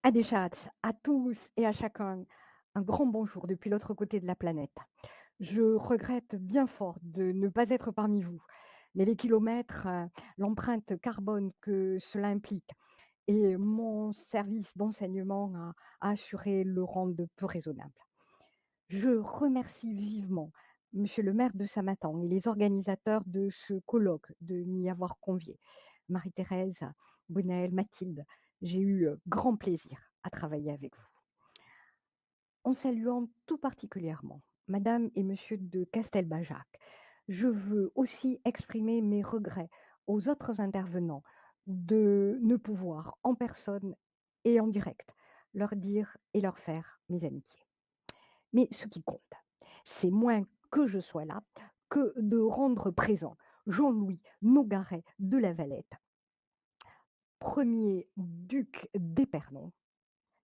Adéchat, à tous et à chacun, un grand bonjour depuis l'autre côté de la planète. Je regrette bien fort de ne pas être parmi vous, mais les kilomètres, l'empreinte carbone que cela implique et mon service d'enseignement a assuré le rendre peu raisonnable. Je remercie vivement monsieur le maire de Samatan et les organisateurs de ce colloque de m'y avoir convié. Marie-Thérèse, Bonaël, Mathilde, j'ai eu grand plaisir à travailler avec vous. En saluant tout particulièrement Madame et Monsieur de Castelbajac, je veux aussi exprimer mes regrets aux autres intervenants de ne pouvoir en personne et en direct leur dire et leur faire mes amitiés. Mais ce qui compte, c'est moins que je sois là que de rendre présent Jean-Louis Nogaret de la Valette, premier duc d'Épernon,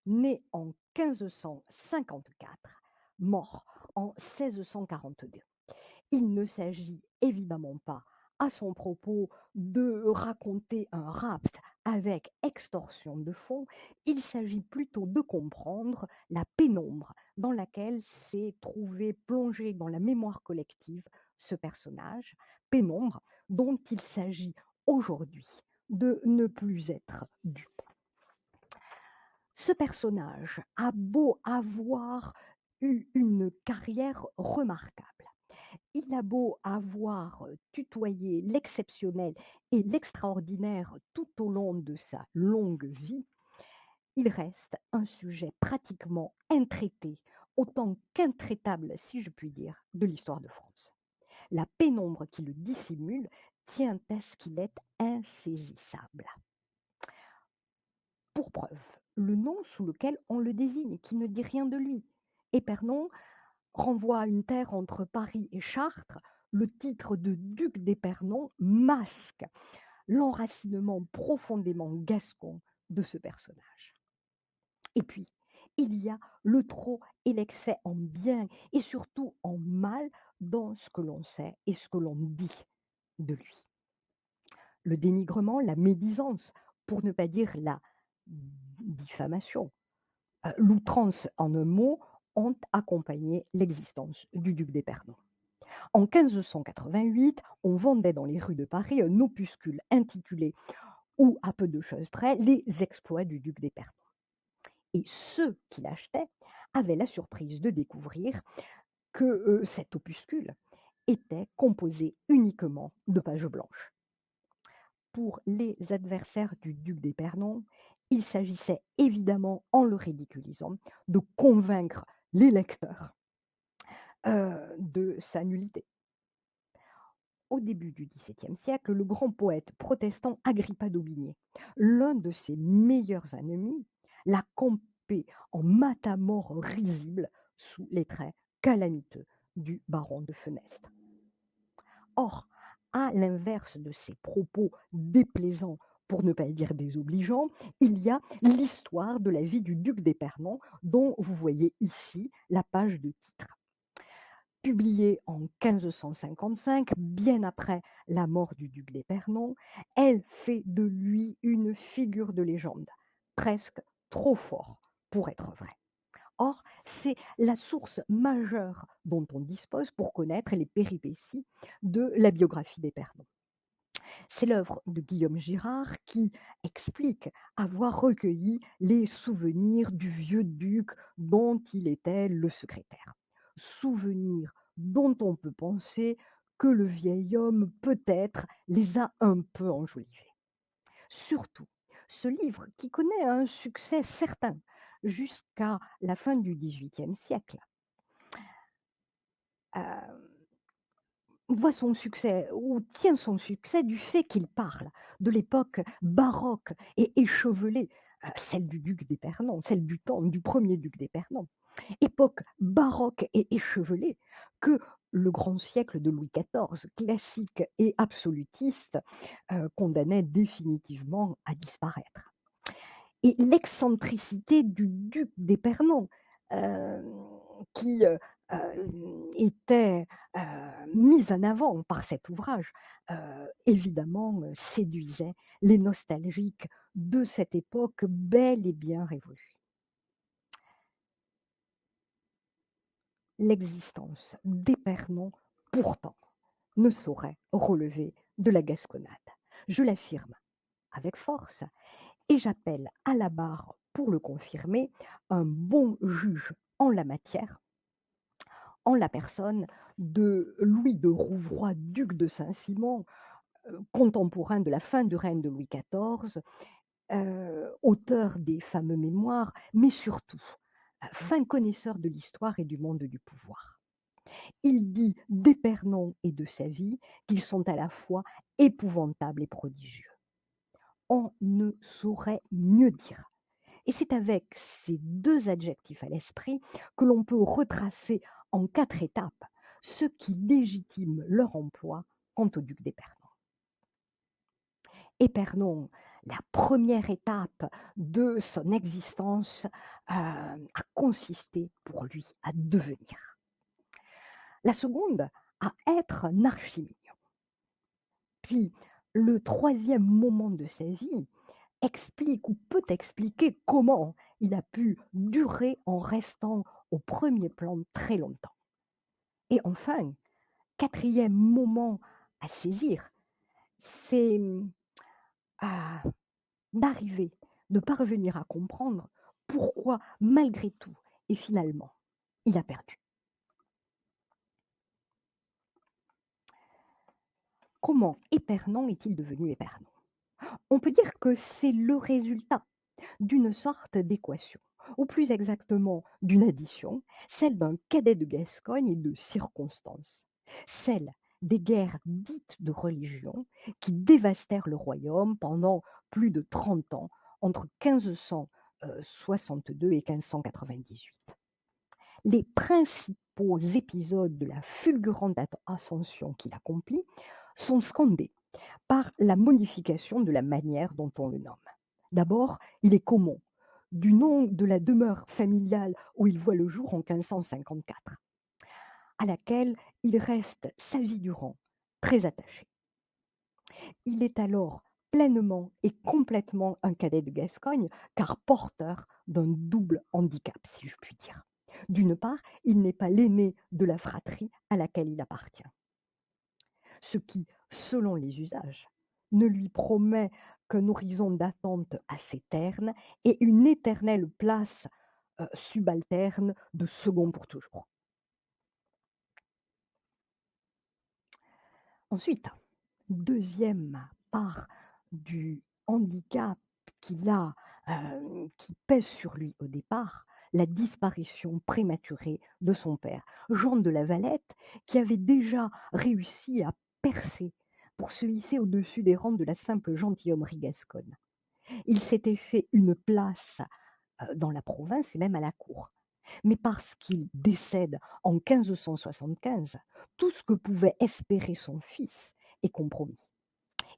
né en 1554, mort en 1642. Il ne s'agit évidemment pas, à son propos, de raconter un rapt avec extorsion de fonds, il s'agit plutôt de comprendre la pénombre dans laquelle s'est trouvé plongé dans la mémoire collective ce personnage, pénombre dont il s'agit aujourd'hui de ne plus être dupe. Ce personnage a beau avoir eu une carrière remarquable, il a beau avoir tutoyé l'exceptionnel et l'extraordinaire tout au long de sa longue vie, il reste un sujet pratiquement intraité, autant qu'intraitable, si je puis dire, de l'histoire de France. La pénombre qui le dissimule tient à ce qu'il est insaisissable. Pour preuve, le nom sous lequel on le désigne, qui ne dit rien de lui. Épernon renvoie à une terre entre Paris et Chartres. Le titre de duc d'Épernon masque l'enracinement profondément gascon de ce personnage. Et puis, il y a le trop et l'excès en bien et surtout en mal dans ce que l'on sait et ce que l'on dit de lui. Le dénigrement, la médisance, pour ne pas dire la diffamation, l'outrance en un mot, ont accompagné l'existence du duc d'Épernon. En 1588, on vendait dans les rues de Paris un opuscule intitulé, ou à peu de choses près, Les exploits du duc d'Épernon. Et ceux qui l'achetaient avaient la surprise de découvrir que cet opuscule était composé uniquement de pages blanches. Pour les adversaires du duc d'Épernon, il s'agissait évidemment, en le ridiculisant, de convaincre les lecteurs de sa nullité. Au début du XVIIe siècle, le grand poète protestant Agrippa d'Aubigné, l'un de ses meilleurs ennemis, l'a campé en matamore risible sous les traits calamiteux du baron de Fenestre. Or, à l'inverse de ces propos déplaisants, pour ne pas dire désobligeants, il y a l'histoire de la vie du duc d'Épernon, dont vous voyez ici la page de titre. Publiée en 1555, bien après la mort du duc d'Épernon, elle fait de lui une figure de légende, presque trop fort pour être vrai. Or, c'est la source majeure dont on dispose pour connaître les péripéties de la biographie d'Épernon. C'est l'œuvre de Guillaume Girard qui explique avoir recueilli les souvenirs du vieux duc dont il était le secrétaire. Souvenirs dont on peut penser que le vieil homme peut-être les a un peu enjolivés. Surtout, ce livre qui connaît un succès certain jusqu'à la fin du XVIIIe siècle, heu, voit son succès ou tient son succès du fait qu'il parle de l'époque baroque et échevelée, celle du duc d'Épernon, celle du temps du premier duc d'Épernon. Époque baroque et échevelée que le grand siècle de Louis XIV, classique et absolutiste, condamnait définitivement à disparaître. Et l'excentricité du duc d'Épernon, hem, qui, était, mise en avant par cet ouvrage, évidemment, séduisait les nostalgiques de cette époque bel et bien révolue. L'existence d'Épernon, pourtant, ne saurait relever de la gasconnade. Je l'affirme avec force et j'appelle à la barre pour le confirmer un bon juge en la matière, en la personne de Louis de Rouvroy, duc de Saint-Simon, contemporain de la fin du règne de Louis XIV, auteur des fameux mémoires, mais surtout, fin connaisseur de l'histoire et du monde du pouvoir. Il dit d'Épernon et de sa vie qu'ils sont à la fois épouvantables et prodigieux. On ne saurait mieux dire. Et c'est avec ces 2 adjectifs à l'esprit que l'on peut retracer en 4 étapes ce qui légitime leur emploi quant au duc d'Épernon. Épernon, la première étape de son existence, a consisté pour lui à devenir. La seconde, à être un archimage. Puis, le troisième moment de sa vie explique ou peut expliquer comment il a pu durer en restant au premier plan très longtemps. Et enfin, quatrième moment à saisir, c'est à d'arriver, de parvenir à comprendre pourquoi, malgré tout et finalement, il a perdu. Comment Épernon est-il devenu Épernon? On peut dire que c'est le résultat d'une sorte d'équation, ou plus exactement d'une addition, celle d'un cadet de Gascogne et de circonstances, celle des guerres dites de religion qui dévastèrent le royaume pendant plus de 30 ans, entre 1562 et 1598. Les principaux épisodes de la fulgurante ascension qu'il accomplit sont scandés par la modification de la manière dont on le nomme. D'abord, il est commun, du nom de la demeure familiale où il voit le jour en 1554, à laquelle il reste sa vie durant très attaché. Il est alors pleinement et complètement un cadet de Gascogne, car porteur d'un double handicap, si je puis dire. D'une part, il n'est pas l'aîné de la fratrie à laquelle il appartient, ce qui, selon les usages, ne lui promet qu'un horizon d'attente assez terne et une éternelle place subalterne de second pour toujours. Ensuite, deuxième part du handicap qu'il a, qui pèse sur lui au départ, la disparition prématurée de son père, Jean de La Valette, qui avait déjà réussi à percer pour se hisser au-dessus des rangs de la simple gentilhommerie gasconne. Il s'était fait une place, dans la province et même à la cour. Mais parce qu'il décède en 1575, tout ce que pouvait espérer son fils est compromis.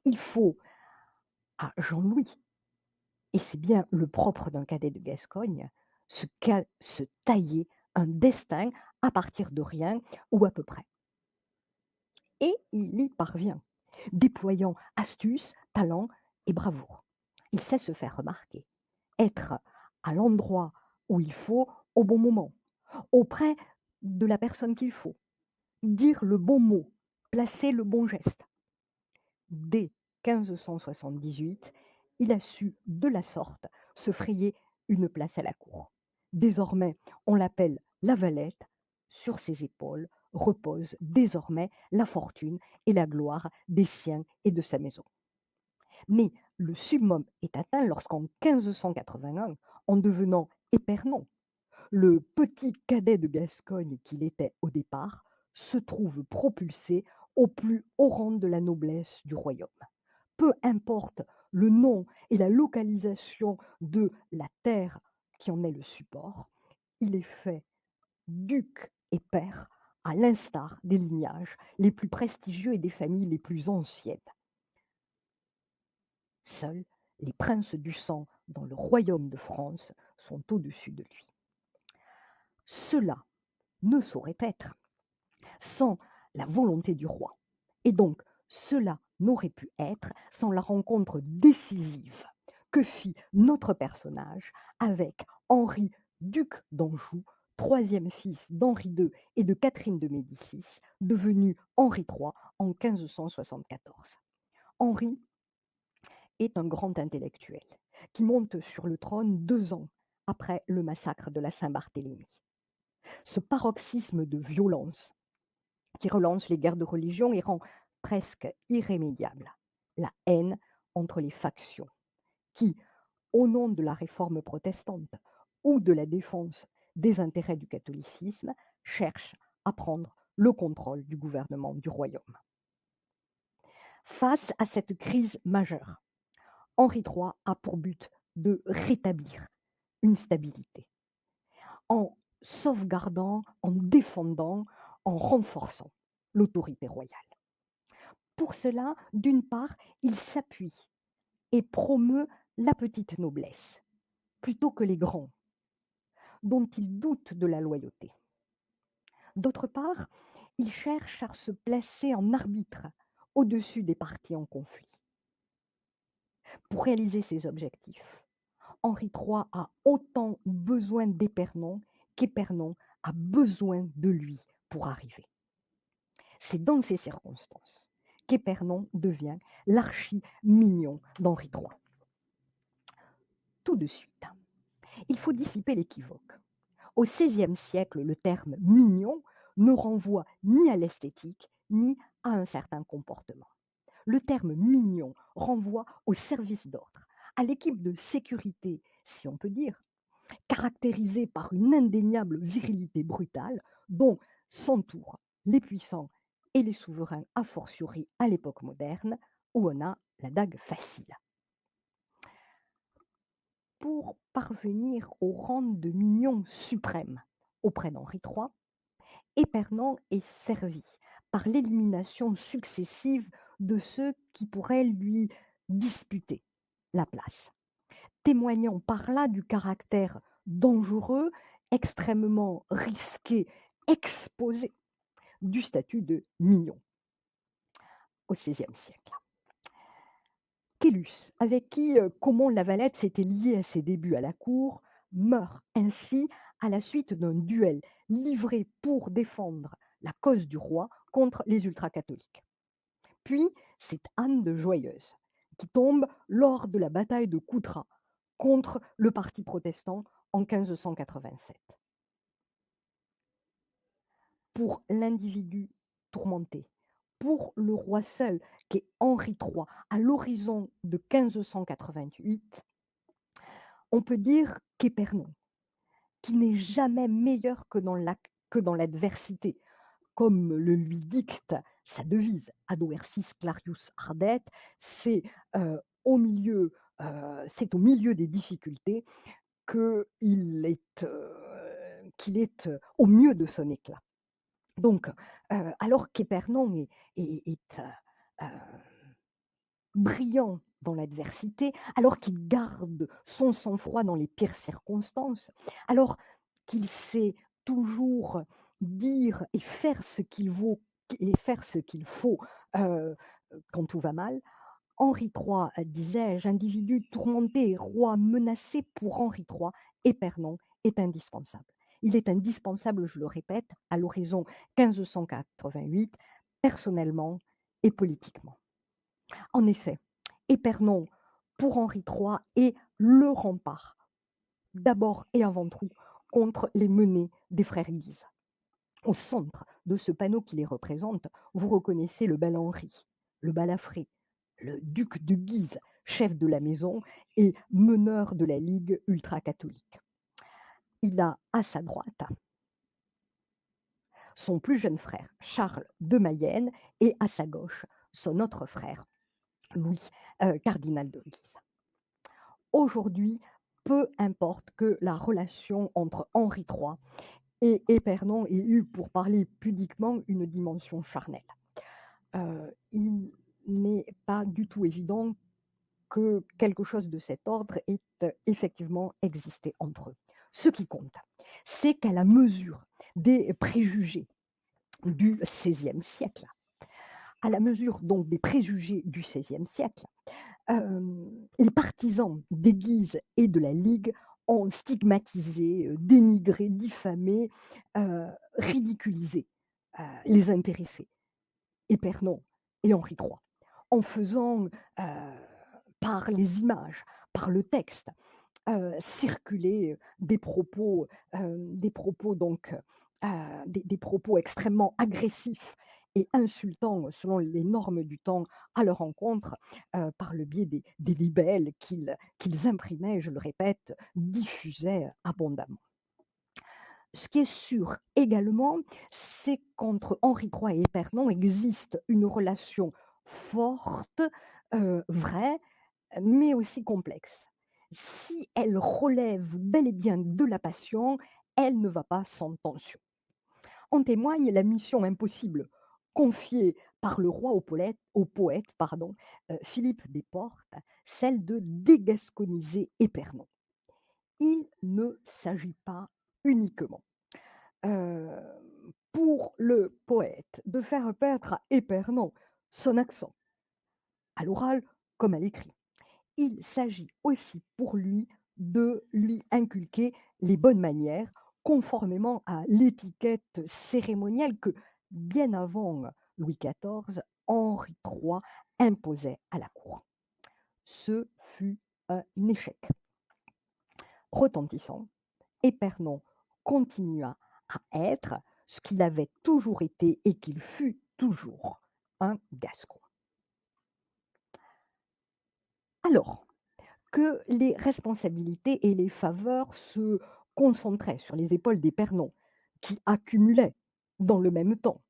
Il faut à Jean-Louis, et c'est bien le propre d'un cadet de Gascogne, se tailler un destin à partir de rien ou à peu près. Et il y parvient, déployant astuce, talent et bravoure. Il sait se faire remarquer, être à l'endroit où il faut au bon moment, auprès de la personne qu'il faut, dire le bon mot, placer le bon geste. Dès 1578, il a su de la sorte se frayer une place à la cour. Désormais, on l'appelle la Valette. Sur ses épaules repose désormais la fortune et la gloire des siens et de sa maison. Mais le summum est atteint lorsqu'en 1581, en devenant Épernon, le petit cadet de Gascogne qu'il était au départ se trouve propulsé au plus haut rang de la noblesse du royaume. Peu importe le nom et la localisation de la terre qui en est le support, il est fait duc et pair à l'instar des lignages les plus prestigieux et des familles les plus anciennes. Seuls les princes du sang dans le royaume de France sont au-dessus de lui. Cela ne saurait être sans la volonté du roi. Et donc, cela n'aurait pu être sans la rencontre décisive que fit notre personnage avec Henri, duc d'Anjou, troisième fils d'Henri II et de Catherine de Médicis, devenu Henri III en 1574. Henri est un grand intellectuel qui monte sur le trône 2 ans après le massacre de la Saint-Barthélemy. Ce paroxysme de violence qui relance les guerres de religion et rend presque irrémédiable la haine entre les factions qui, au nom de la réforme protestante ou de la défense des intérêts du catholicisme, cherchent à prendre le contrôle du gouvernement du royaume. Face à cette crise majeure, Henri III a pour but de rétablir une stabilité en sauvegardant, en défendant, en renforçant l'autorité royale. Pour cela, d'une part, il s'appuie et promeut la petite noblesse, plutôt que les grands, dont il doute de la loyauté. D'autre part, il cherche à se placer en arbitre au-dessus des parties en conflit. Pour réaliser ses objectifs, Henri III a autant besoin d'Épernon qu'Épernon a besoin de lui pour arriver. C'est dans ces circonstances qu'Épernon devient l'archi-mignon d'Henri III. Tout de suite, il faut dissiper l'équivoque. Au XVIe siècle, le terme mignon ne renvoie ni à l'esthétique, ni à un certain comportement. Le terme mignon renvoie au service d'ordre, à l'équipe de sécurité, si on peut dire, caractérisée par une indéniable virilité brutale dont s'entourent les puissants et les souverains, a fortiori à l'époque moderne, où on a la dague facile. Pour parvenir au rang de mignon suprême auprès d'Henri III, Épernon est servi par l'élimination successive de ceux qui pourraient lui disputer la place, témoignant par là du caractère dangereux, extrêmement risqué, exposé du statut de mignon au XVIe siècle. Caylus, avec qui Comon Lavalette s'était lié à ses débuts à la cour, meurt ainsi à la suite d'un duel livré pour défendre la cause du roi contre les ultra-catholiques. Puis, c'est Anne de Joyeuse qui tombe lors de la bataille de Coutras contre le parti protestant en 1587. Pour l'individu tourmenté, pour le roi seul, qui est Henri III, à l'horizon de 1588, on peut dire qu'Épernon, qui n'est jamais meilleur que dans l'adversité, comme le lui dicte sa devise Ad Oersis Clarius Ardet, c'est au milieu, c'est au milieu des difficultés qu'il est au mieux de son éclat. Donc, alors qu'Épernon est brillant dans l'adversité, alors qu'il garde son sang-froid dans les pires circonstances, alors qu'il sait toujours dire et faire ce qu'il faut quand tout va mal, Henri III, disais-je, individu tourmenté, roi menacé pour Henri III, Épernon est indispensable. Il est indispensable, je le répète, à l'horizon 1588, personnellement et politiquement. En effet, Épernon, pour Henri III, est le rempart, d'abord et avant tout, contre les menées des frères Guise. Au centre de ce panneau qui les représente, vous reconnaissez le bel Henri, le balafré, le duc de Guise, chef de la maison et meneur de la Ligue ultra-catholique. Il a à sa droite son plus jeune frère, Charles de Mayenne, et à sa gauche, son autre frère, Louis, cardinal de Guise. Aujourd'hui, peu importe que la relation entre Henri III et Épernon ait eu, pour parler pudiquement, une dimension charnelle. Il n'est pas du tout évident que quelque chose de cet ordre ait effectivement existé entre eux. Ce qui compte, c'est qu'à la mesure des préjugés du XVIe siècle. À la mesure donc des préjugés du XVIe siècle, les partisans des Guises et de la Ligue ont stigmatisé, dénigré, diffamé, ridiculisé, les intéressés, Épernon et Henri III, en faisant, par les images, par le texte, circuler des propos donc, des propos extrêmement agressifs et insultants selon les normes du temps à leur encontre, par le biais des libelles qu'ils imprimaient, je le répète, diffusaient abondamment. Ce qui est sûr également, c'est qu'entre Henri III et Épernon existe une relation forte, vraie, mais aussi complexe. Si elle relève bel et bien de la passion, elle ne va pas sans tension. En témoigne la mission impossible confiée par le roi au poète pardon, Philippe des Portes, celle de dégasconiser Épernon. Il ne s'agit pas uniquement, heu, pour le poète de faire perdre à Épernon son accent, à l'oral comme à l'écrit. Il s'agit aussi pour lui de lui inculquer les bonnes manières, conformément à l'étiquette cérémonielle que, bien avant Louis XIV, Henri III imposait à la cour. Ce fut un échec retentissant. Épernon continua à être ce qu'il avait toujours été et qu'il fut toujours, un Gascon. Alors que les responsabilités et les faveurs se concentraient sur les épaules d'Épernon, qui accumulait dans le même temps,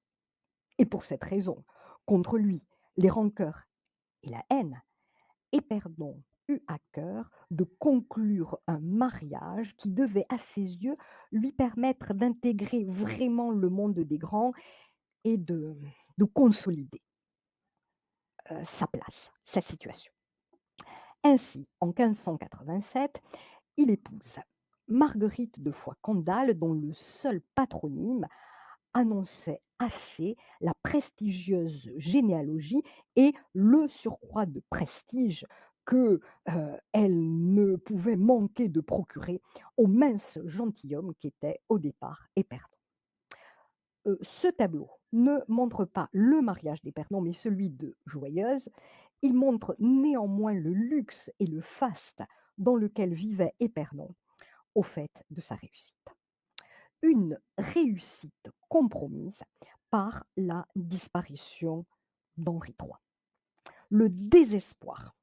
et pour cette raison, contre lui, les rancœurs et la haine, Épernon eut à cœur de conclure un mariage qui devait, à ses yeux, lui permettre d'intégrer vraiment le monde des grands et de consolider sa place, sa situation. Ainsi, en 1587, il épouse Marguerite de Foix-Candale, dont le seul patronyme annonçait assez la prestigieuse généalogie et le surcroît de prestige que, elle ne pouvait manquer de procurer au mince gentilhomme qu'était au départ Épernon. Ce tableau ne montre pas le mariage d'Épernon, mais celui de Joyeuse. Il montre néanmoins le luxe et le faste dans lequel vivait Épernon au fait de sa réussite. Une réussite compromise par la disparition d'Henri III. Le désespoir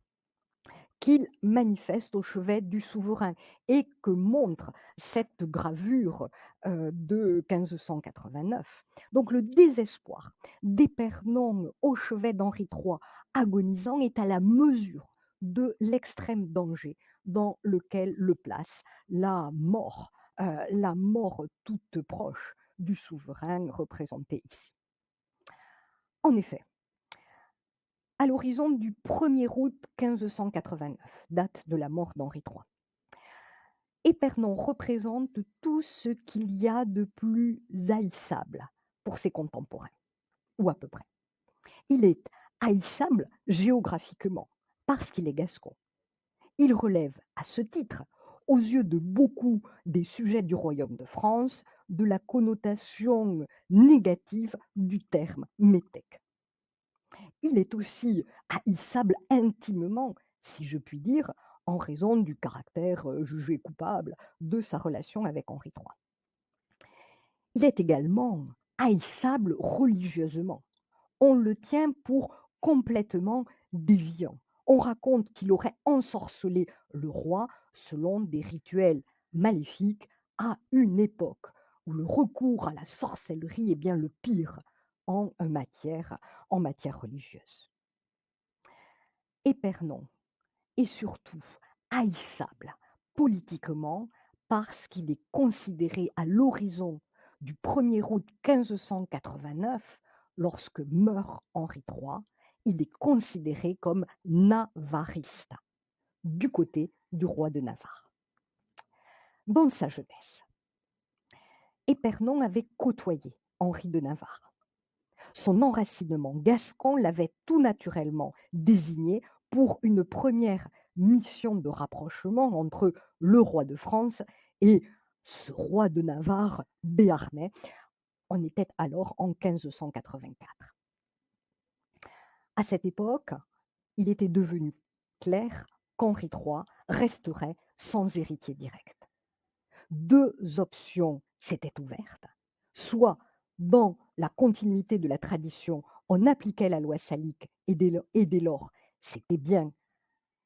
qu'il manifeste au chevet du souverain et que montre cette gravure, de 1589. Donc le désespoir d'Épernon au chevet d'Henri III agonisant est à la mesure de l'extrême danger dans lequel le place la mort toute proche du souverain représenté ici. En effet, à l'horizon du 1er août 1589, date de la mort d'Henri III, Épernon représente tout ce qu'il y a de plus haïssable pour ses contemporains, ou à peu près. Il est haïssable géographiquement, parce qu'il est gascon. Il relève à ce titre, aux yeux de beaucoup des sujets du royaume de France, de la connotation négative du terme métèque. Il est aussi haïssable intimement, si je puis dire, en raison du caractère, jugé coupable de sa relation avec Henri III. Il est également haïssable religieusement. On le tient pour complètement déviant. On raconte qu'il aurait ensorcelé le roi selon des rituels maléfiques à une époque où le recours à la sorcellerie est bien le pire en matière religieuse. Épernon est surtout haïssable politiquement parce qu'il est considéré à l'horizon du 1er août 1589, lorsque meurt Henri III, il est considéré comme navarriste, du côté du roi de Navarre. Dans sa jeunesse, Épernon avait côtoyé Henri de Navarre. Son enracinement gascon l'avait tout naturellement désigné pour une première mission de rapprochement entre le roi de France et ce roi de Navarre béarnais. On était alors en 1584. À cette époque, il était devenu clair qu'Henri III resterait sans héritier direct. Deux options s'étaient ouvertes, soit dans la continuité de la tradition, on appliquait la loi salique et dès lors, c'était bien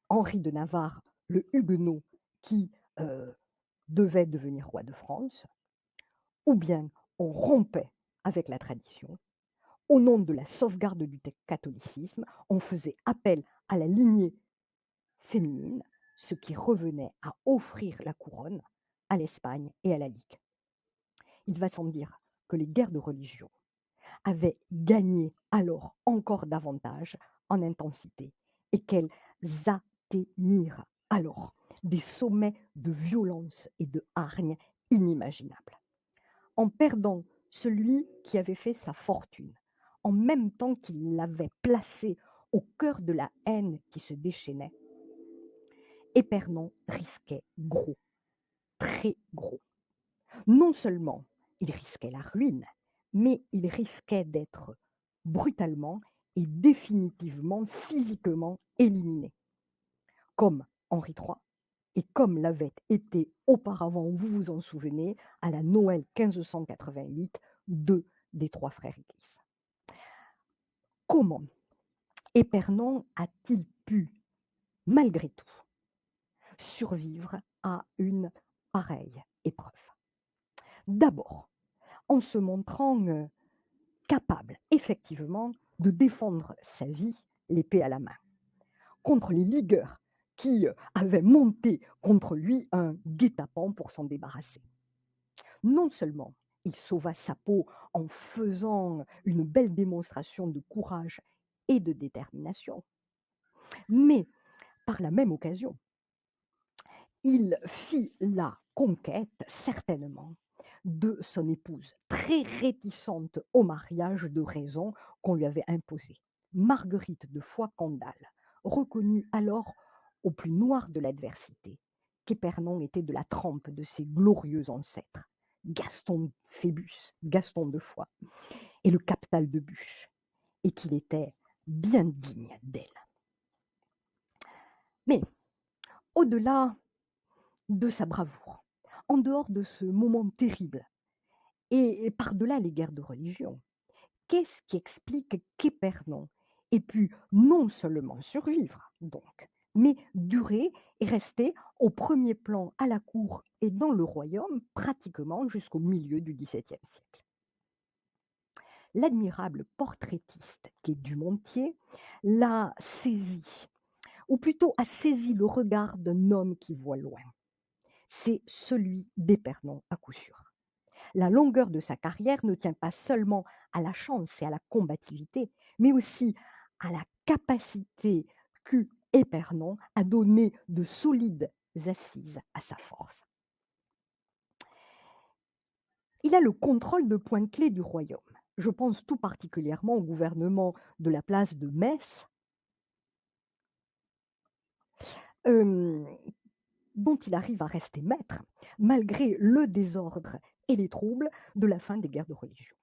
Henri de Navarre, le huguenot, qui devait devenir roi de France, ou bien on rompait avec la tradition. Au nom de la sauvegarde du catholicisme, on faisait appel à la lignée féminine, ce qui revenait à offrir la couronne à l'Espagne et à la Ligue. Il va sans dire que les guerres de religion avaient gagné alors encore davantage en intensité et qu'elles atteignirent alors des sommets de violence et de hargne inimaginables. En perdant celui qui avait fait sa fortune, en même temps qu'il l'avait placé au cœur de la haine qui se déchaînait, Épernon risquait gros, très gros. Non seulement il risquait la ruine, mais il risquait d'être brutalement et définitivement physiquement éliminé, comme Henri III et comme l'avait été auparavant, vous vous en souvenez, à la Noël 1588, deux des trois frères Guise. Comment Épernon a-t-il pu, malgré tout, survivre à une pareille épreuve? D'abord, en se montrant capable, effectivement, de défendre sa vie, l'épée à la main, contre les ligueurs qui avaient monté contre lui un guet-apens pour s'en débarrasser. Non seulement il sauva sa peau en faisant une belle démonstration de courage et de détermination, mais par la même occasion, il fit la conquête, certainement, de son épouse, très réticente au mariage de raison qu'on lui avait imposé. Marguerite de Foix-Candale reconnut alors au plus noir de l'adversité qu'Épernon était de la trempe de ses glorieux ancêtres, Gaston Phébus, Gaston de Foix, et le captal de Buch, et qu'il était bien digne d'elle. Mais au-delà de sa bravoure, en dehors de ce moment terrible, et par-delà les guerres de religion, qu'est-ce qui explique qu'Épernon ait pu non seulement survivre, donc, mais durer et rester au premier plan à la cour et dans le royaume pratiquement jusqu'au milieu du XVIIe siècle? L'admirable portraitiste qu'est Dumontier l'a saisi, ou plutôt a saisi le regard d'un homme qui voit loin. C'est celui d'Épernon à coup sûr. La longueur de sa carrière ne tient pas seulement à la chance et à la combativité, mais aussi à la capacité qu'eut Épernon à donner de solides assises à sa force. Il a le contrôle de points clés du royaume. Je pense tout particulièrement au gouvernement de la place de Metz, euh, dont il arrive à rester maître, malgré le désordre et les troubles de la fin des guerres de religion.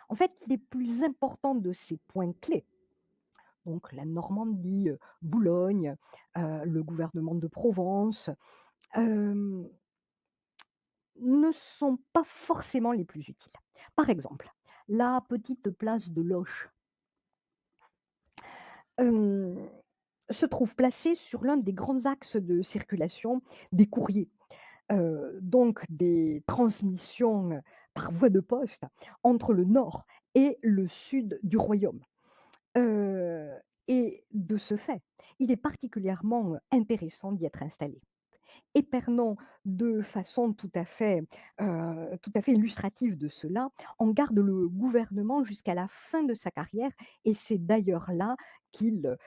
En fait, les plus importants de ces points clés, donc la Normandie, Boulogne, le gouvernement de Provence, hem, ne sont pas forcément les plus utiles. Par exemple, la petite place de Loches, hem, se trouve placée sur l'un des grands axes de circulation des courriers, donc des transmissions, par voie de poste entre le nord et le sud du royaume. Heu et de ce fait, il est particulièrement intéressant d'y être installé. Épernon, de façon tout à fait illustrative de cela, en garde le gouvernement jusqu'à la fin de sa carrière et c'est d'ailleurs là qu'il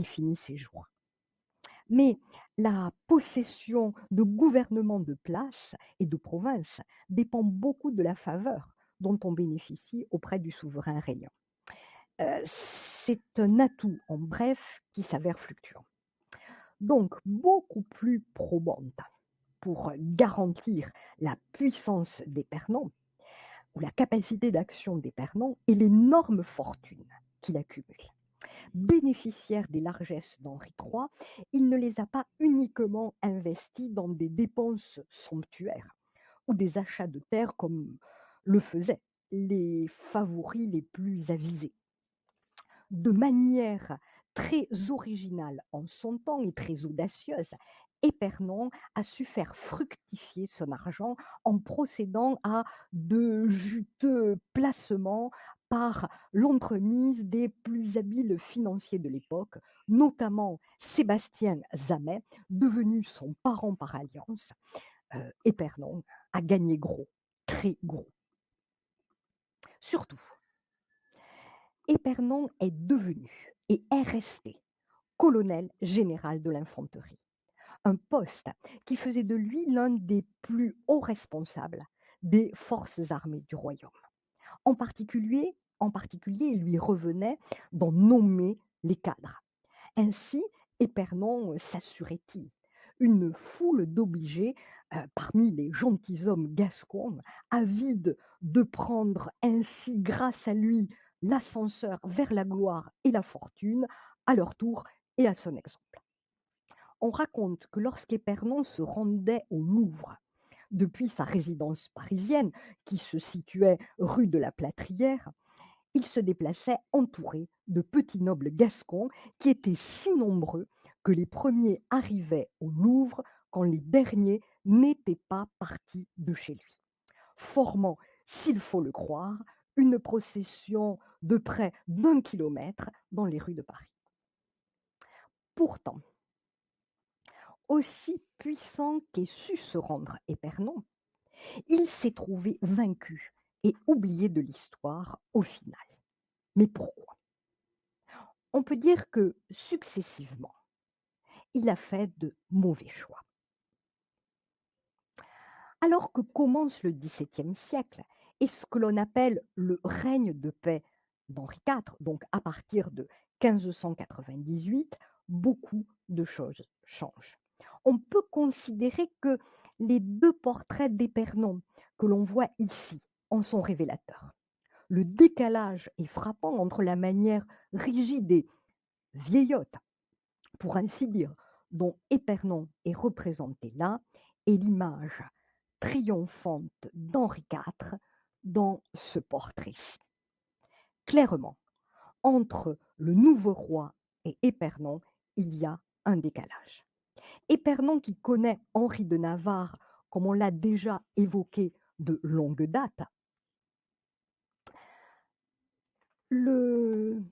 finit ses jours. Mais La possession de gouvernements de place et de province dépend beaucoup de la faveur dont on bénéficie auprès du souverain régnant. C'est un atout, en bref, qui s'avère fluctuant. Donc beaucoup plus probante pour garantir la puissance des perdants ou la capacité d'action des perdants et l'énorme fortune qu'il accumule. Bénéficiaire des largesses d'Henri III, il ne les a pas uniquement investis dans des dépenses somptuaires ou des achats de terres comme le faisaient les favoris les plus avisés. De manière très originale en son temps et très audacieuse, Épernon a su faire fructifier son argent en procédant à de juteux placements par l'entremise des plus habiles financiers de l'époque, notamment Sébastien Zamet, devenu son parent par alliance. Épernon a gagné gros, très gros. Surtout, Épernon est devenu et est resté colonel général de l'infanterie, un poste qui faisait de lui l'un des plus hauts responsables des forces armées du royaume. En particulier, il lui revenait d'en nommer les cadres. Ainsi, Épernon s'assurait-il une foule d'obligés parmi les gentilshommes gascons, avides de prendre ainsi, grâce à lui, l'ascenseur vers la gloire et la fortune, à leur tour et à son exemple. On raconte que lorsqu'Épernon se rendait au Louvre, depuis sa résidence parisienne, qui se situait rue de la Plâtrière, il se déplaçait entouré de petits nobles gascons qui étaient si nombreux que les premiers arrivaient au Louvre quand les derniers n'étaient pas partis de chez lui, formant, s'il faut le croire, une procession de près d'1 kilomètre dans les rues de Paris. Pourtant, aussi puissant qu'ait su se rendre Épernon, il s'est trouvé vaincu et oublié de l'histoire au final. Mais pourquoi? On peut dire que successivement, il a fait de mauvais choix. Alors que commence le XVIIe siècle et ce que l'on appelle le règne de paix d'Henri IV, donc à partir de 1598, beaucoup de choses changent. On peut considérer que les deux portraits d'Épernon que l'on voit ici en sont révélateurs. Le décalage est frappant entre la manière rigide et vieillotte, pour ainsi dire, dont Épernon est représenté là, et l'image triomphante d'Henri IV dans ce portrait-ci. Clairement, entre le nouveau roi et Épernon, il y a un décalage. Épernon, qui connaît Henri de Navarre, comme on l'a déjà évoqué de longue date, le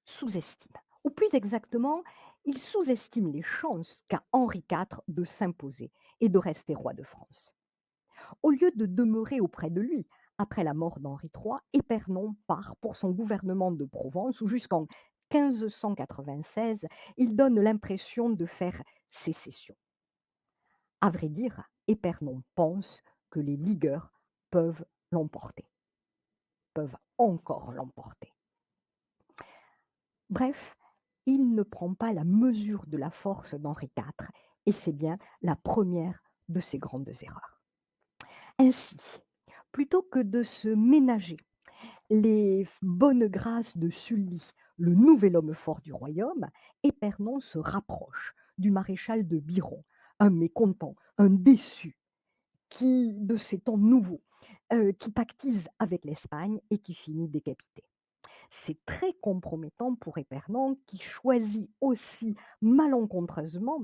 sous-estime. Ou plus exactement, il sous-estime les chances qu'a Henri IV de s'imposer et de rester roi de France. Au lieu de demeurer auprès de lui après la mort d'Henri III, Épernon part pour son gouvernement de Provence où jusqu'en 1596, il donne l'impression de faire sécession. À vrai dire, Épernon pense que les ligueurs peuvent l'emporter, peuvent encore l'emporter. Bref, il ne prend pas la mesure de la force d'Henri IV et c'est bien la première de ses grandes erreurs. Ainsi, plutôt que de se ménager les bonnes grâces de Sully, le nouvel homme fort du royaume, Épernon se rapproche du maréchal de Biron, un mécontent, un déçu, qui, de ces temps nouveaux, qui pactise avec l'Espagne et qui finit décapité. C'est très compromettant pour Épernon qui choisit aussi malencontreusement,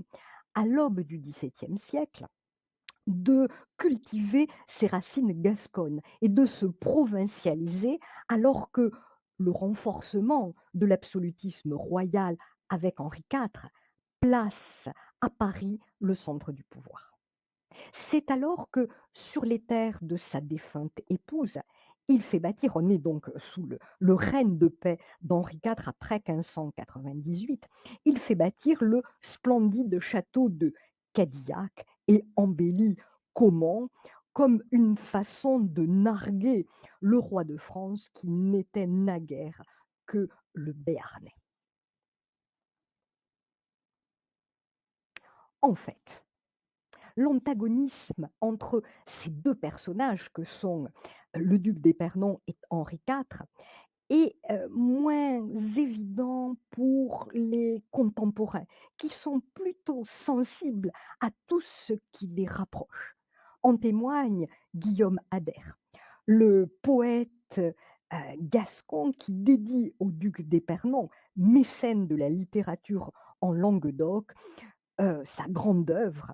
à l'aube du XVIIe siècle, de cultiver ses racines gasconnes et de se provincialiser alors que le renforcement de l'absolutisme royal avec Henri IV place à Paris le centre du pouvoir. C'est alors que, sur les terres de sa défunte épouse, Il fait bâtir, on est donc sous le règne de paix d'Henri IV après 1598, il fait bâtir le splendide château de Cadillac et embellit comment? Comme une façon de narguer le roi de France qui n'était naguère que le Béarnais. En fait, l'antagonisme entre ces 2 personnages que sont le duc d'Épernon et Henri IV est, moins évident pour les contemporains, qui sont plutôt sensibles à tout ce qui les rapproche. En témoigne Guillaume Adert, le poète, gascon qui dédie au duc d'Épernon, mécène de la littérature en Languedoc, sa grande œuvre,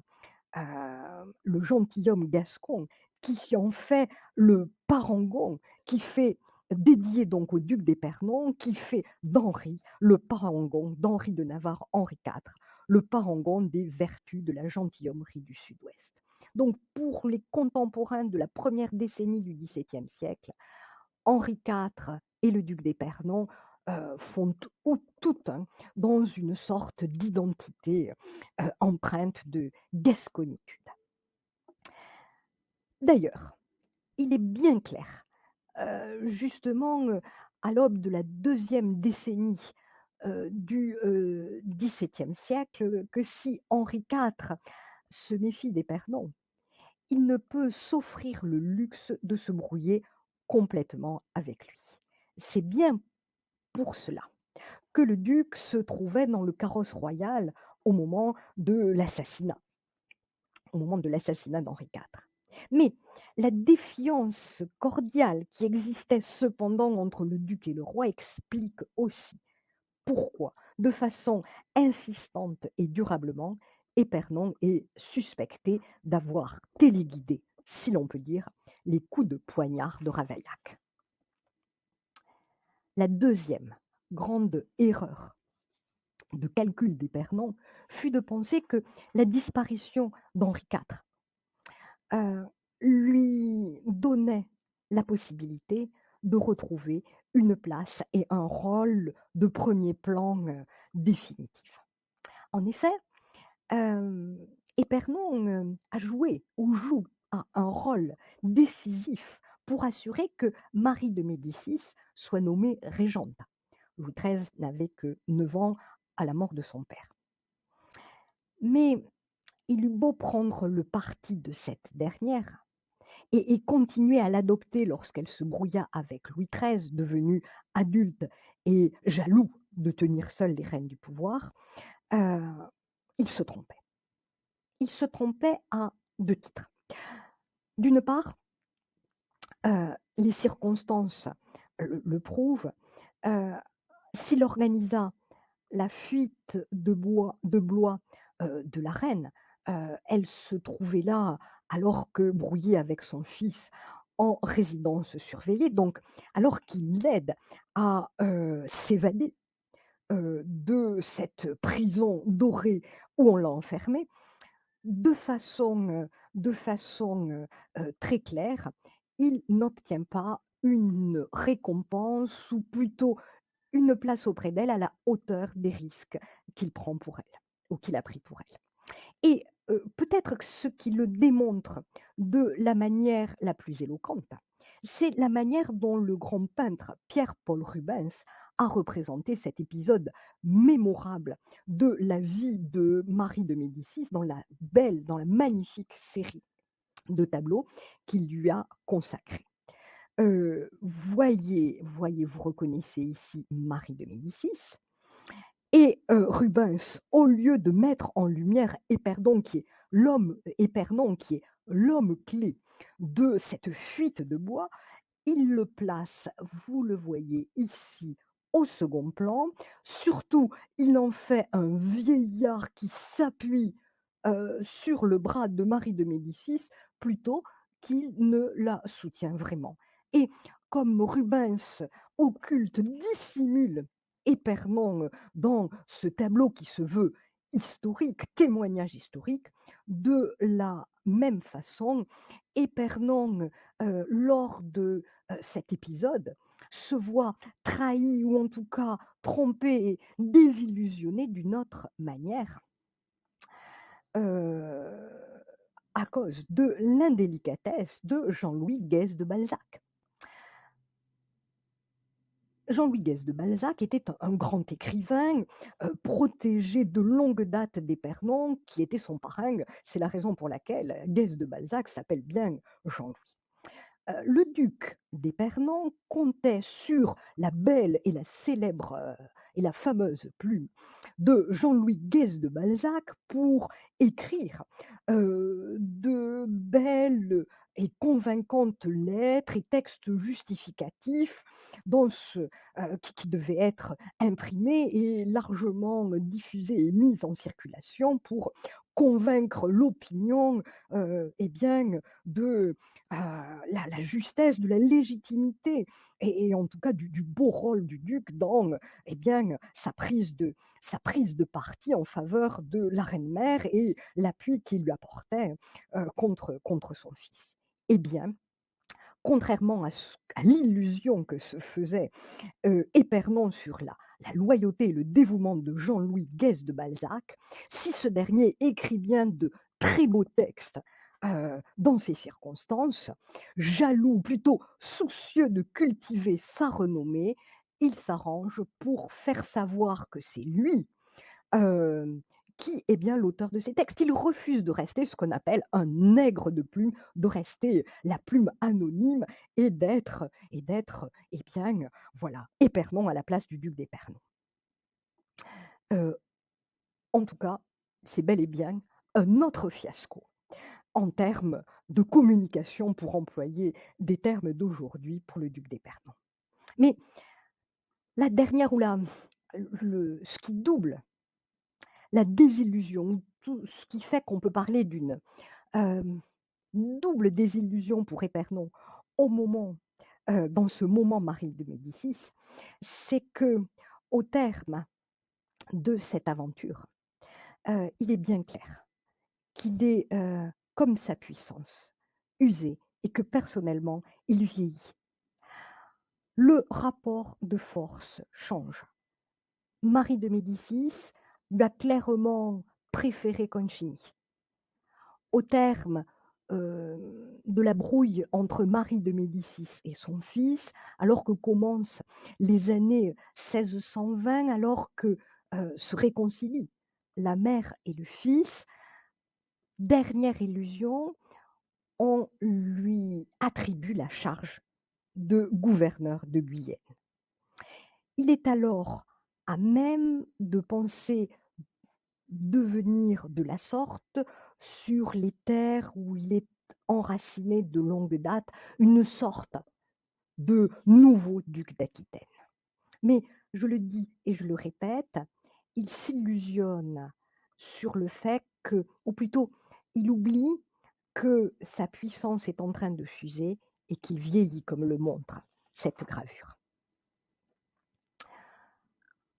le gentilhomme gascon, qui en fait le parangon, qui fait dédié donc au duc d'Épernon, qui fait d'Henri le parangon d'Henri de Navarre, Henri IV, le parangon des vertus de la gentilhommerie du Sud-Ouest. Donc pour les contemporains de la première décennie du XVIIe siècle, Henri IV et le duc d'Épernon, font tout un dans une sorte d'identité, empreinte de gasconitude. D'ailleurs, il est bien clair, justement, à l'aube de la deuxième décennie, du, XVIIe siècle, que si Henri IV se méfie d'Épernon, il ne peut s'offrir le luxe de se brouiller complètement avec lui. C'est bien pour cela que le duc se trouvait dans le carrosse royal au moment de l'assassinat, au moment de l'assassinat d'Henri IV. Mais la défiance cordiale qui existait cependant entre le duc et le roi explique aussi pourquoi, de façon insistante et durablement, Épernon est suspecté d'avoir téléguidé, si l'on peut dire, les coups de poignard de Ravaillac. La deuxième grande erreur de calcul d'Épernon fut de penser que la disparition d'Henri IV heu, lui donnait la possibilité de retrouver une place et un rôle de premier plan, définitif. En effet, hem, Épernon, a joué ou joue un rôle décisif pour assurer que Marie de Médicis soit nommée régente. Louis XIII n'avait que 9 ans à la mort de son père. Mais il eut beau prendre le parti de cette dernière et continuer à l'adopter lorsqu'elle se brouilla avec Louis XIII, devenu adulte et jaloux de tenir seul les rênes du pouvoir, heu, il se trompait. Il se trompait à 2 titres. D'une part, les circonstances le prouvent, heu, s'il organisa la fuite de Blois, de la reine, elle se trouvait là alors que brouillée avec son fils en résidence surveillée, donc alors qu'il l'aide à, s'évader, de cette prison dorée où on l'a enfermé, de façon très claire, il n'obtient pas une récompense ou plutôt une place auprès d'elle à la hauteur des risques qu'il prend pour elle ou qu'il a pris pour elle. Et peut-être que ce qui le démontre de la manière la plus éloquente, c'est la manière dont le grand peintre Pierre-Paul Rubens a représenté cet épisode mémorable de la vie de Marie de Médicis dans la magnifique série de tableaux qu'il lui a consacrés. Vous reconnaissez ici Marie de Médicis et Rubens, au lieu de mettre en lumière Épernon qui est l'homme clé de cette fuite de bois, il le place, vous le voyez ici, au second plan. Surtout, il en fait un vieillard qui s'appuie, sur le bras de Marie de Médicis, plutôt qu'il ne la soutient vraiment. Et comme Rubens occulte, dissimule Épernon, dans ce tableau qui se veut historique, témoignage historique, De la même façon, Épernon, lors de, cet épisode, se voit trahi ou en tout cas trompé et désillusionné d'une autre manière, heu, à cause de l'indélicatesse de Jean-Louis Guez de Balzac. Jean-Louis Guez de Balzac était un grand écrivain, protégé de longue date d'Épernon, qui était son parrain. C'est la raison pour laquelle Guez de Balzac s'appelle bien Jean-Louis. Le duc d'Épernon comptait sur la belle et la célèbre, et la fameuse plume de Jean-Louis Guez de Balzac pour écrire, de belles et convaincantes lettres et textes justificatifs dans qui devaient être imprimés et largement diffusés et mis en circulation pour convaincre l'opinion, eh bien, de la justesse, de la légitimité et en tout cas du beau rôle du duc dans, eh bien, sa prise de parti en faveur de la reine-mère et l'appui qu'il lui apportait, contre son fils. Eh bien, contrairement à l'illusion que se faisait, Épernon sur la loyauté et le dévouement de Jean-Louis Guez de Balzac, si ce dernier écrit bien de très beaux textes, dans ces circonstances, jaloux, plutôt soucieux de cultiver sa renommée, il s'arrange pour faire savoir que c'est lui, hem, qui est bien l'auteur de ces textes. Il refuse de rester ce qu'on appelle un nègre de plume, de rester la plume anonyme et d'être, eh bien, voilà, Épernon à la place du duc d'Épernon. Heu, En tout cas, c'est bel et bien un autre fiasco en termes de communication, pour employer des termes d'aujourd'hui, pour le duc d'Épernon. Mais la dernière ou la le ce qui double la désillusion, tout ce qui fait qu'on peut parler d'une, hem, double désillusion pour Épernon dans ce moment Marie de Médicis, c'est qu'au terme de cette aventure, il est bien clair qu'il est, comme sa puissance, usé et que personnellement, il vieillit. Le rapport de force change. Marie de Médicis lui a clairement préféré Concini. Au terme, de la brouille entre Marie de Médicis et son fils, alors que commencent les années 1620, alors que, se réconcilient la mère et le fils, dernière illusion, on lui attribue la charge de gouverneur de Guyenne. Il est alors à même de penser devenir de la sorte sur les terres où il est enraciné de longue date, une sorte de nouveau duc d'Aquitaine. Mais je le dis et je le répète, il s'illusionne sur le fait que, ou plutôt, il oublie que sa puissance est en train de s'user et qu'il vieillit comme le montre cette gravure.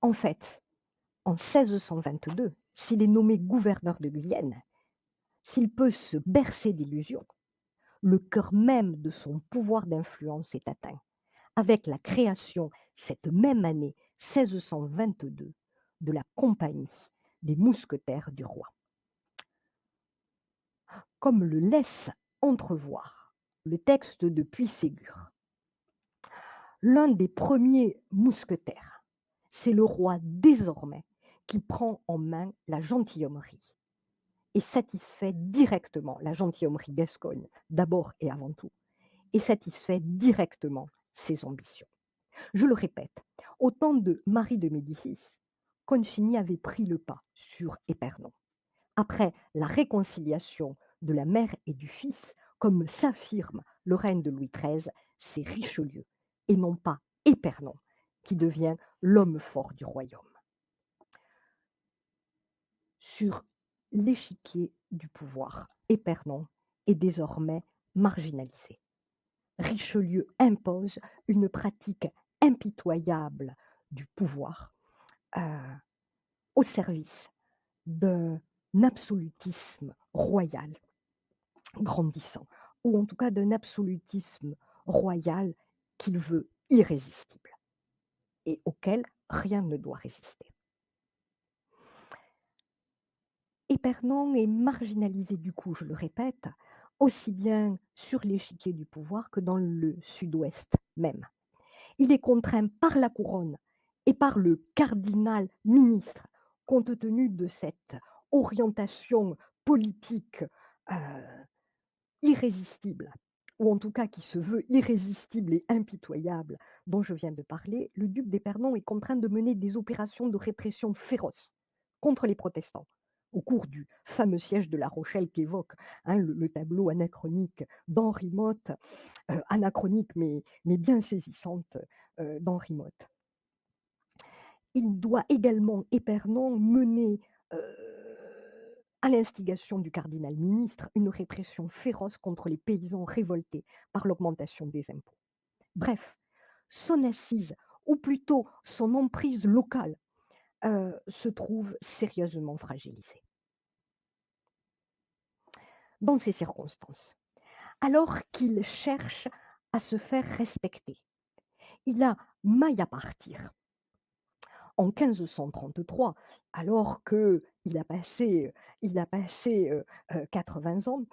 En fait, en 1622, s'il est nommé gouverneur de Guyenne, s'il peut se bercer d'illusions, le cœur même de son pouvoir d'influence est atteint, avec la création, cette même année 1622, de la Compagnie des mousquetaires du roi. Comme le laisse entrevoir le texte de Puységur, l'un des premiers mousquetaires, c'est le roi désormais qui prend en main la gentilhommerie et satisfait directement la gentilhommerie gascogne, d'abord et avant tout, et satisfait directement ses ambitions. Je le répète, au temps de Marie de Médicis, Concini avait pris le pas sur Épernon. Après la réconciliation de la mère et du fils, comme s'affirme le règne de Louis XIII, c'est Richelieu, et non pas Épernon, qui devient l'homme fort du royaume. Sur l'échiquier du pouvoir, Épernon est désormais marginalisé. Richelieu impose une pratique impitoyable du pouvoir, heu, au service d'un absolutisme royal grandissant, ou en tout cas d'un absolutisme royal qu'il veut irrésistible et auquel rien ne doit résister. Épernon est marginalisé du coup, je le répète, aussi bien sur l'échiquier du pouvoir que dans le sud-ouest même. Il est contraint par la couronne et par le cardinal ministre, compte tenu de cette orientation politique irrésistible, ou en tout cas qui se veut irrésistible et impitoyable dont je viens de parler, le duc d'Épernon est contraint de mener des opérations de répression féroces contre les protestants au cours du fameux siège de La Rochelle qu'évoque le tableau anachronique d'Henri Motte, anachronique mais bien saisissante d'Henri Motte. Il doit également, Épernon, mener, à l'instigation du cardinal ministre, une répression féroce contre les paysans révoltés par l'augmentation des impôts. Bref, son assise, ou plutôt son emprise locale, se trouve sérieusement fragilisée. Dans ces circonstances, alors qu'il cherche à se faire respecter, il a maille à partir. En 1533, alors qu'il a passé 80 ans,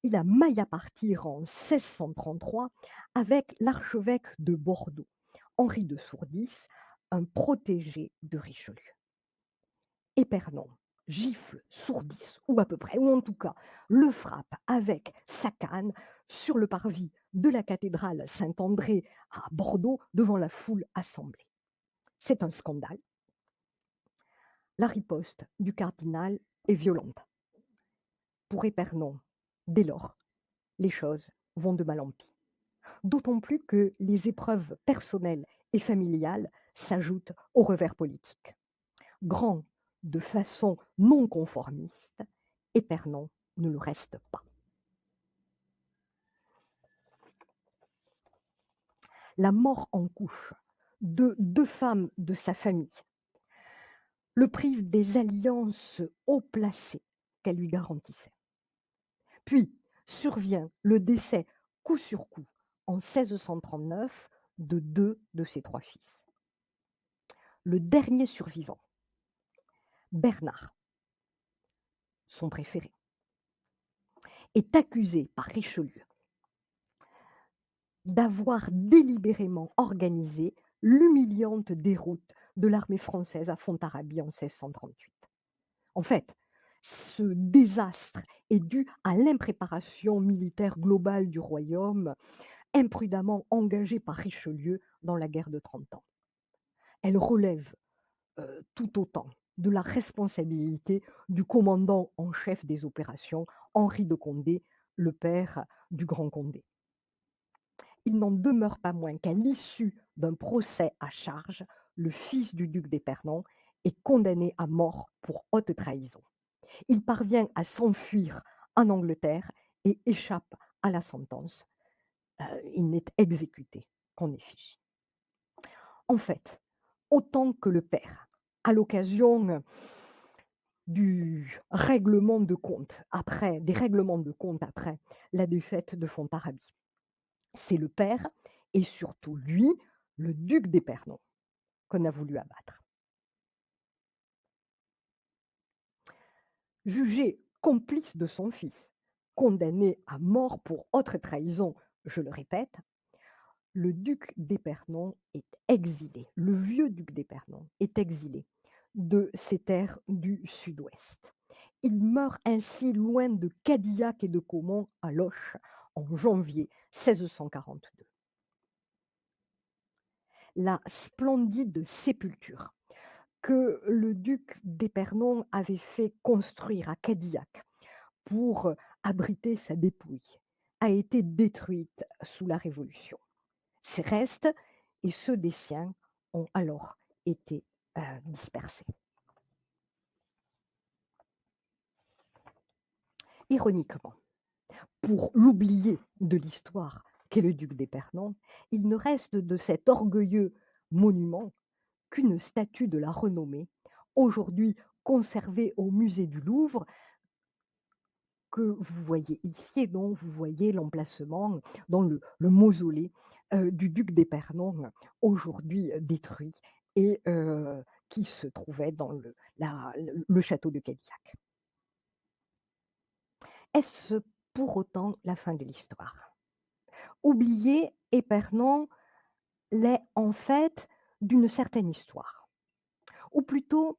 il a maille à partir en 1633 avec l'archevêque de Bordeaux, Henri de Sourdis, un protégé de Richelieu. Épernon gifle Sourdis, ou à peu près, ou en tout cas le frappe avec sa canne sur le parvis de la cathédrale Saint-André à Bordeaux devant la foule assemblée. C'est un scandale. La riposte du cardinal est violente. Pour Épernon, dès lors, les choses vont de mal en pis. D'autant plus que les épreuves personnelles et familiales s'ajoutent au revers politique. Grand de façon non conformiste, Épernon ne le reste pas. La mort en couche de 2 femmes de sa famille le prive des alliances haut placées qu'elle lui garantissait. Puis survient le décès coup sur coup en 1639 de 2 de ses 3 fils. Le dernier survivant, Bernard, son préféré, est accusé par Richelieu d'avoir délibérément organisé l'humiliante déroute de l'armée française à Fontarabie en 1638. En fait, ce désastre est dû à l'impréparation militaire globale du royaume, imprudemment engagée par Richelieu dans la guerre de 30 ans. Elle relève tout autant de la responsabilité du commandant en chef des opérations, Henri de Condé, le père du Grand Condé. Il n'en demeure pas moins qu'à l'issue d'un procès à charge, le fils du duc d'Épernon est condamné à mort pour haute trahison. Il parvient à s'enfuir en Angleterre et échappe à la sentence. Il n'est exécuté qu'en effigie. En fait, autant que le père, à l'occasion du règlement de compte des règlements de compte après la défaite de Fontarabie. C'est le père et surtout lui, le duc d'Épernon, qu'on a voulu abattre. Jugé complice de son fils, condamné à mort pour haute trahison, je le répète, le duc d'Épernon est exilé, le vieux duc d'Épernon est exilé de ces terres du sud-ouest. Il meurt ainsi loin de Cadillac et de Caumont à Loches en janvier 1642. La splendide sépulture que le duc d'Épernon avait fait construire à Cadillac pour abriter sa dépouille a été détruite sous la Révolution. Ses restes et ceux des siens ont alors été dispersés. Ironiquement, pour l'oublier de l'histoire qu'est le duc d'Épernon, il ne reste de cet orgueilleux monument qu'une statue de la renommée, aujourd'hui conservée au musée du Louvre, que vous voyez ici et dont vous voyez l'emplacement dans le mausolée, du duc d'Épernon, aujourd'hui détruit et qui se trouvait dans le château de Cadillac. Est-ce pour autant la fin de l'histoire? Oublier Épernon l'est en fait d'une certaine histoire, ou plutôt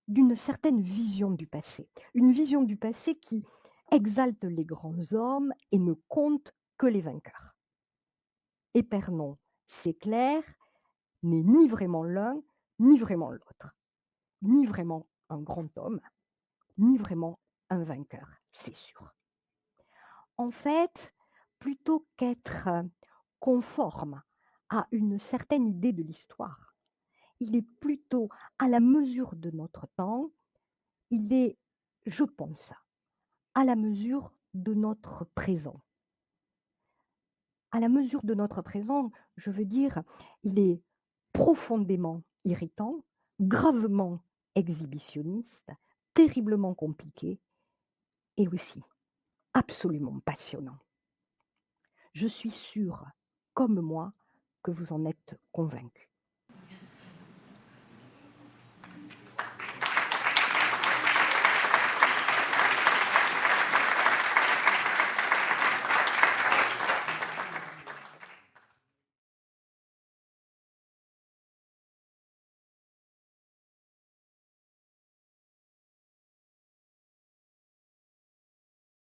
d'une certaine vision du passé. Une vision du passé qui exalte les grands hommes et ne compte que les vainqueurs. Épernon, c'est clair, n'est ni vraiment l'un, ni vraiment l'autre, ni vraiment un grand homme, ni vraiment un vainqueur, c'est sûr. En fait, plutôt qu'être conforme à une certaine idée de l'histoire, il est plutôt à la mesure de notre temps, il est, je pense, à la mesure de notre présent. À la mesure de notre présent, je veux dire, il est profondément irritant, gravement exhibitionniste, terriblement compliqué et aussi absolument passionnant. Je suis sûre, comme moi, que vous en êtes convaincus.